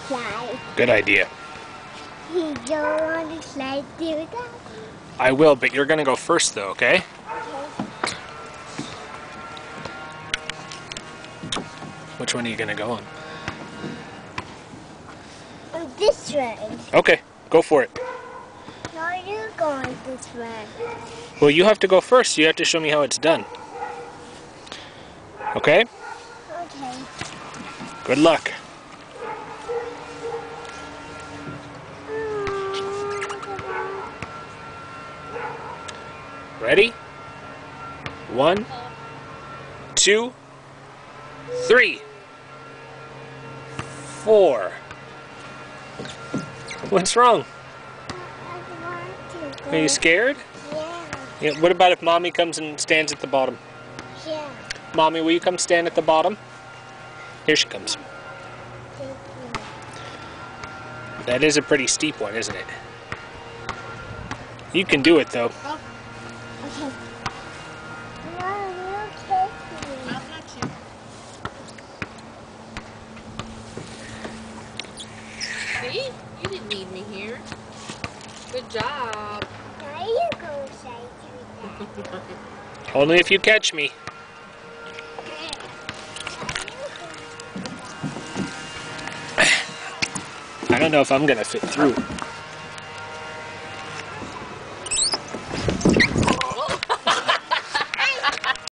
slide. Good idea. You don't want to slide, do that? I will, but you're gonna go first though, okay? Okay. Which one are you gonna go on? On this one. Okay, go for it. No, you're going this way. Well, you have to go first. You have to show me how it's done. Okay? Okay. Good luck. Ready? 1, 2, 3, 4. What's wrong? Are you scared? Yeah. Yeah. What about if Mommy comes and stands at the bottom? Yeah. Mommy, will you come stand at the bottom? Here she comes. Thank you. That is a pretty steep one, isn't it? You can do it, though. Okay. Mom, you catch me. I'll catch you. See? You didn't need me here. Good job. Now you go side to that. Only if you catch me. I don't know if I'm gonna fit through.